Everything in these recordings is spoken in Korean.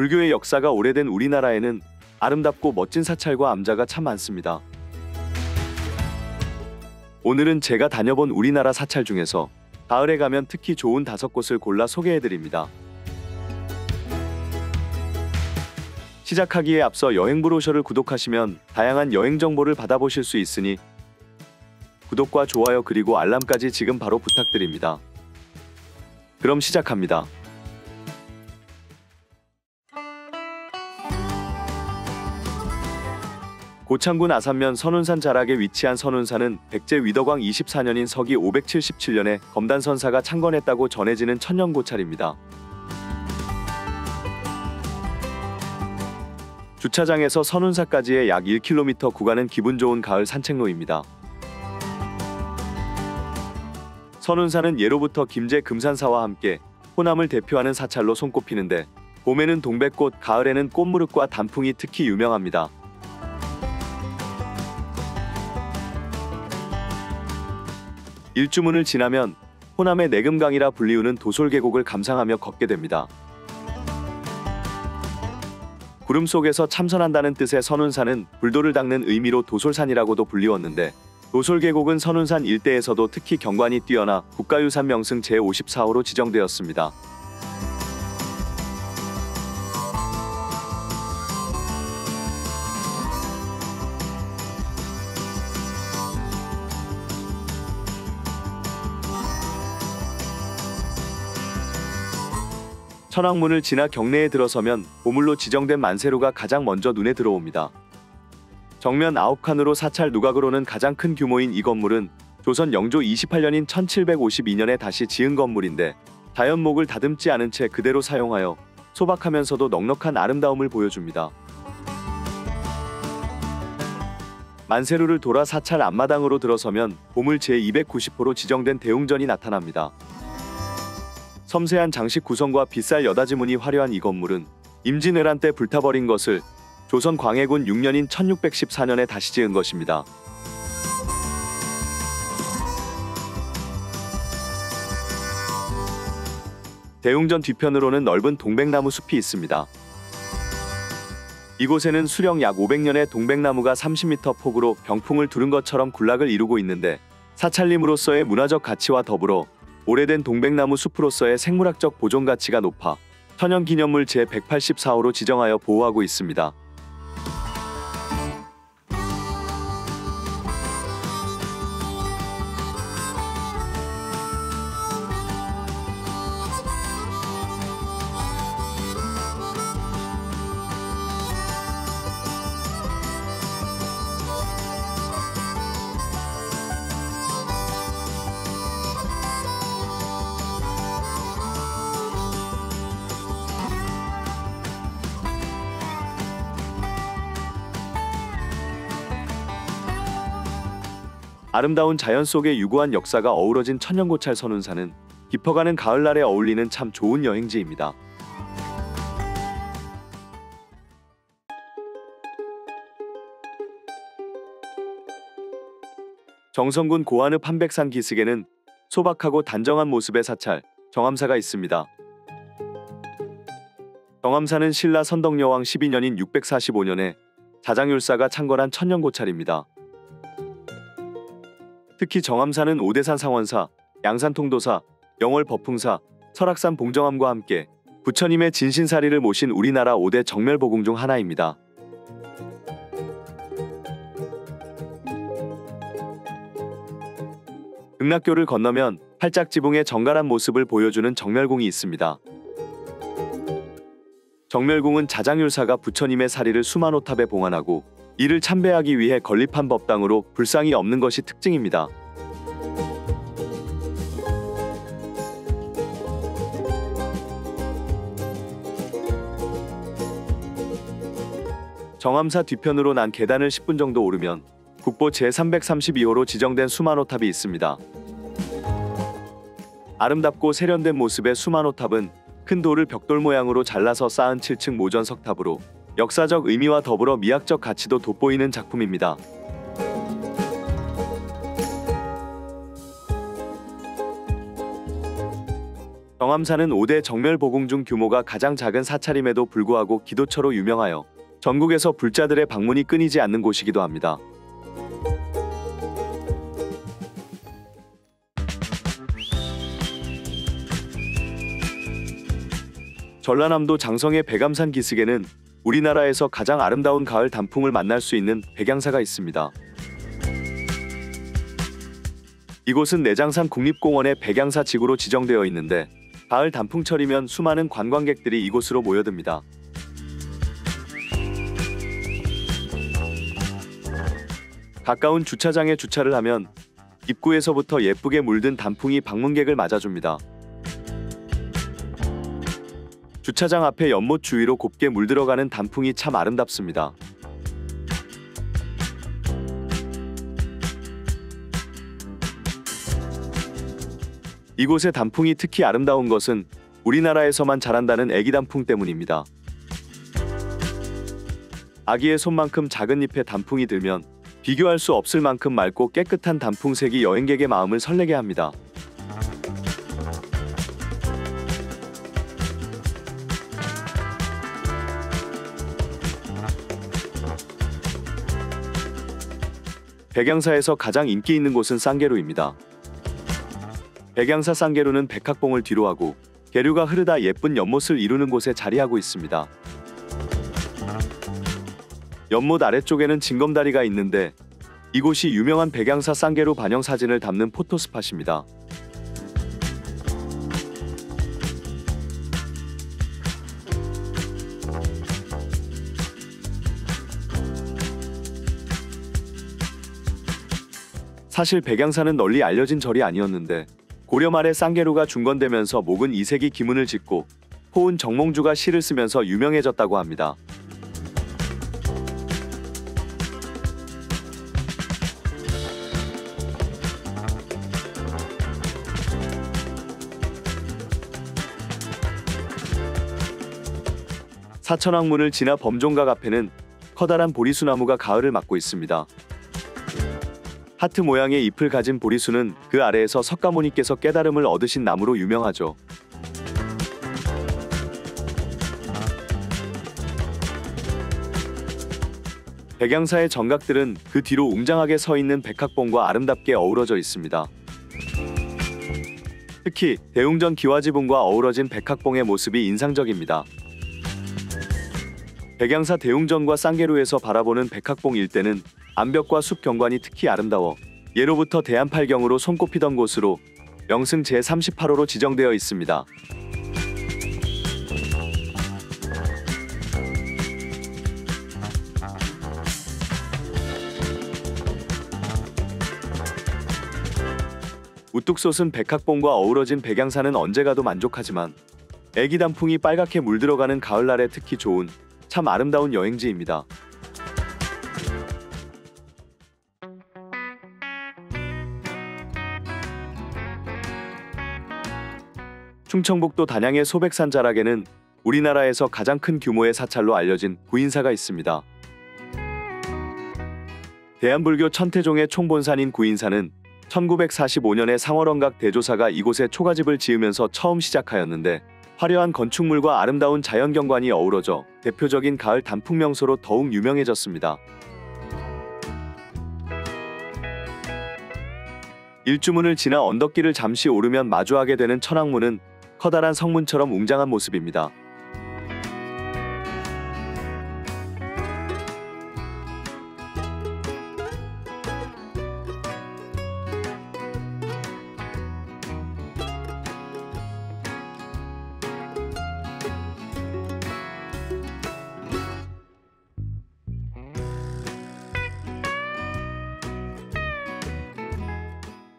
불교의 역사가 오래된 우리나라에는 아름답고 멋진 사찰과 암자가 참 많습니다. 오늘은 제가 다녀본 우리나라 사찰 중에서 가을에 가면 특히 좋은 5곳을 골라 소개해드립니다. 시작하기에 앞서 여행 브로셔를 구독하시면 다양한 여행 정보를 받아보실 수 있으니 구독과 좋아요 그리고 알람까지 지금 바로 부탁드립니다. 그럼 시작합니다. 고창군 아산면 선운산 자락에 위치한 선운산은 백제 위덕왕 24년인 서기 577년에 검단선사가 창건했다고 전해지는 천년고찰입니다. 주차장에서 선운사까지의 약 1km 구간은 기분 좋은 가을 산책로입니다. 선운산은 예로부터 김제 금산사와 함께 호남을 대표하는 사찰로 손꼽히는데 봄에는 동백꽃, 가을에는 꽃무릇과 단풍이 특히 유명합니다. 일주문을 지나면 호남의 내금강이라 불리우는 도솔계곡을 감상하며 걷게 됩니다. 구름 속에서 참선한다는 뜻의 선운산은 불도를 닦는 의미로 도솔산이라고도 불리웠는데 도솔계곡은 선운산 일대에서도 특히 경관이 뛰어나 국가유산 명승 제54호로 지정되었습니다. 천왕문을 지나 경내에 들어서면 보물로 지정된 만세루가 가장 먼저 눈에 들어옵니다. 정면 9칸으로 사찰 누각으로는 가장 큰 규모인 이 건물은 조선 영조 28년인 1752년에 다시 지은 건물인데 자연목을 다듬지 않은 채 그대로 사용하여 소박하면서도 넉넉한 아름다움을 보여줍니다. 만세루를 돌아 사찰 앞마당으로 들어서면 보물 제290호로 지정된 대웅전이 나타납니다. 섬세한 장식 구성과 빗살 여다지문이 화려한 이 건물은 임진왜란 때 불타버린 것을 조선 광해군 6년인 1614년에 다시 지은 것입니다. 대웅전 뒤편으로는 넓은 동백나무 숲이 있습니다. 이곳에는 수령 약 500년의 동백나무가 30m 폭으로 병풍을 두른 것처럼 군락을 이루고 있는데 사찰림으로서의 문화적 가치와 더불어 오래된 동백나무 숲으로서의 생물학적 보존 가치가 높아 천연기념물 제184호로 지정하여 보호하고 있습니다. 아름다운 자연 속에 유구한 역사가 어우러진 천년고찰 선운산은 깊어가는 가을날에 어울리는 참 좋은 여행지입니다. 정선군 고한읍 한백산 기슭에는 소박하고 단정한 모습의 사찰, 정암사가 있습니다. 정암사는 신라 선덕여왕 12년인 645년에 자장율사가 창건한 천년고찰입니다. 특히 정암사는 오대산 상원사, 양산 통도사, 영월 법풍사, 설악산 봉정암과 함께 부처님의 진신사리를 모신 우리나라 5대 정멸보궁 중 하나입니다. 극락교를 건너면 팔짝지붕의 정갈한 모습을 보여주는 정멸궁이 있습니다. 정멸궁은 자장율사가 부처님의 사리를 수만호탑에 봉안하고 이를 참배하기 위해 건립한 법당으로 불상이 없는 것이 특징입니다. 정암사 뒤편으로 난 계단을 10분 정도 오르면 국보 제332호로 지정된 수만호탑이 있습니다. 아름답고 세련된 모습의 수만호탑은 큰 돌을 벽돌 모양으로 잘라서 쌓은 7층 모전 석탑으로 역사적 의미와 더불어 미학적 가치도 돋보이는 작품입니다. 정암산은 5대 정멸보궁 중 규모가 가장 작은 사찰임에도 불구하고 기도처로 유명하여 전국에서 불자들의 방문이 끊이지 않는 곳이기도 합니다. 전라남도 장성의 백암산 기슭에는 우리나라에서 가장 아름다운 가을 단풍을 만날 수 있는 백양사가 있습니다. 이곳은 내장산 국립공원의 백양사 지구로 지정되어 있는데 가을 단풍철이면 수많은 관광객들이 이곳으로 모여듭니다. 가까운 주차장에 주차를 하면 입구에서부터 예쁘게 물든 단풍이 방문객을 맞아줍니다. 주차장 앞에 연못 주위로 곱게 물들어가는 단풍이 참 아름답습니다. 이곳의 단풍이 특히 아름다운 것은 우리나라에서만 자란다는 애기단풍 때문입니다. 아기의 손만큼 작은 잎에 단풍이 들면 비교할 수 없을 만큼 맑고 깨끗한 단풍색이 여행객의 마음을 설레게 합니다. 백양사에서 가장 인기 있는 곳은 쌍계루입니다. 백양사 쌍계루는 백학봉을 뒤로하고 계류가 흐르다 예쁜 연못을 이루는 곳에 자리하고 있습니다. 연못 아래쪽에는 징검다리가 있는데 이곳이 유명한 백양사 쌍계루 반영 사진을 담는 포토스팟입니다. 사실 백양사는 널리 알려진 절이 아니었는데 고려 말에 쌍계루가 중건되면서 목은 이색이 기문을 짓고 호은 정몽주가 시를 쓰면서 유명해졌다고 합니다. 사천왕문을 지나 범종각 앞에는 커다란 보리수나무가 가을을 맞고 있습니다. 하트 모양의 잎을 가진 보리수는 그 아래에서 석가모니께서 깨달음을 얻으신 나무로 유명하죠. 백양사의 정각들은 그 뒤로 웅장하게 서 있는 백학봉과 아름답게 어우러져 있습니다. 특히 대웅전 기와지붕과 어우러진 백학봉의 모습이 인상적입니다. 백양사 대웅전과 쌍계루에서 바라보는 백학봉 일대는 암벽과 숲 경관이 특히 아름다워 예로부터 대한팔경으로 손꼽히던 곳으로 명승 제38호로 지정되어 있습니다. 우뚝 솟은 백학봉과 어우러진 백양사는 언제 가도 만족하지만 애기 단풍이 빨갛게 물들어가는 가을날에 특히 좋은 참 아름다운 여행지입니다. 충청북도 단양의 소백산 자락에는 우리나라에서 가장 큰 규모의 사찰로 알려진 구인사가 있습니다. 대한불교 천태종의 총본산인 구인사는 1945년에 상월원각 대조사가 이곳에 초가집을 지으면서 처음 시작하였는데 화려한 건축물과 아름다운 자연경관이 어우러져 대표적인 가을 단풍 명소로 더욱 유명해졌습니다. 일주문을 지나 언덕길을 잠시 오르면 마주하게 되는 천왕문은 커다란 성문처럼 웅장한 모습입니다.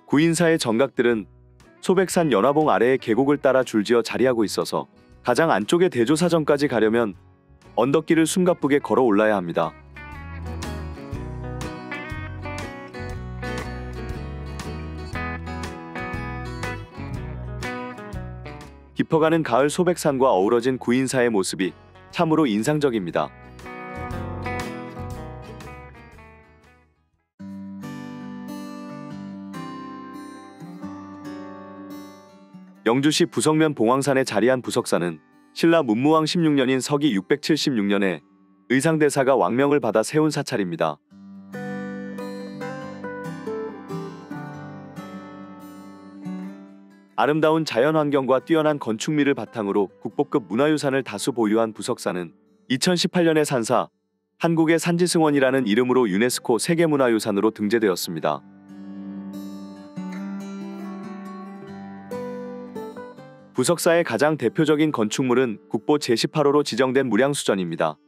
구인사의 정각들은 소백산 연화봉 아래의 계곡을 따라 줄지어 자리하고 있어서 가장 안쪽의 대조사전까지 가려면 언덕길을 숨가쁘게 걸어 올라야 합니다. 깊어가는 가을 소백산과 어우러진 구인사의 모습이 참으로 인상적입니다. 영주시 부석면 봉황산에 자리한 부석사는 신라 문무왕 16년인 서기 676년에 의상대사가 왕명을 받아 세운 사찰입니다. 아름다운 자연환경과 뛰어난 건축미를 바탕으로 국보급 문화유산을 다수 보유한 부석사는 2018년에 산사 한국의 산지승원이라는 이름으로 유네스코 세계문화유산으로 등재되었습니다. 부석사의 가장 대표적인 건축물은 국보 제18호로 지정된 무량수전입니다.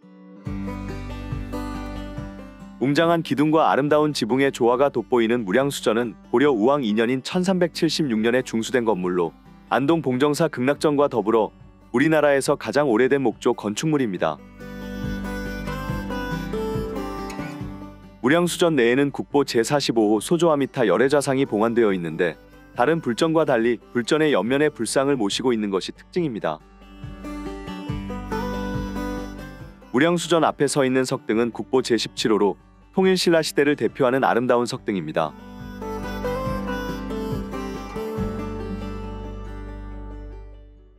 웅장한 기둥과 아름다운 지붕의 조화가 돋보이는 무량수전은 고려 우왕 2년인 1376년에 중수된 건물로 안동 봉정사 극락전과 더불어 우리나라에서 가장 오래된 목조 건축물입니다. 무량수전 내에는 국보 제45호 소조아미타 열애좌상이 봉안되어 있는데 다른 불전과 달리 불전의 옆면에 불상을 모시고 있는 것이 특징입니다. 무량수전 앞에 서 있는 석등은 국보 제17호로 통일신라 시대를 대표하는 아름다운 석등입니다.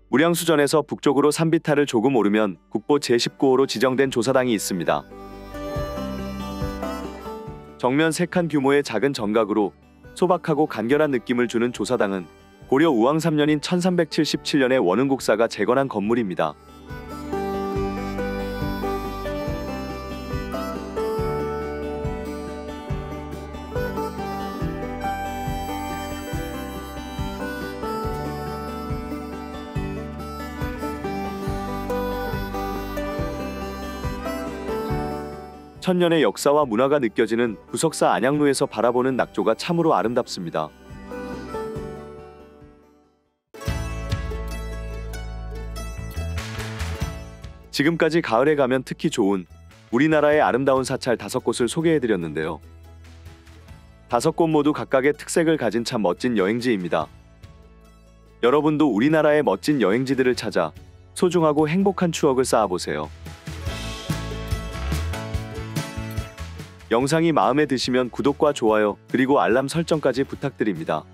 무량수전에서 북쪽으로 산비탈을 조금 오르면 국보 제19호로 지정된 조사당이 있습니다. 정면 3칸 규모의 작은 정각으로 소박하고 간결한 느낌을 주는 조사당은 고려 우왕 3년인 1377년에 원흥국사가 재건한 건물입니다. 천년의 역사와 문화가 느껴지는 부석사 안양로에서 바라보는 낙조가 참으로 아름답습니다. 지금까지 가을에 가면 특히 좋은 우리나라의 아름다운 사찰 5곳을 소개해드렸는데요. 5곳 모두 각각의 특색을 가진 참 멋진 여행지입니다. 여러분도 우리나라의 멋진 여행지들을 찾아 소중하고 행복한 추억을 쌓아보세요. 영상이 마음에 드시면 구독과 좋아요 그리고 알람 설정까지 부탁드립니다.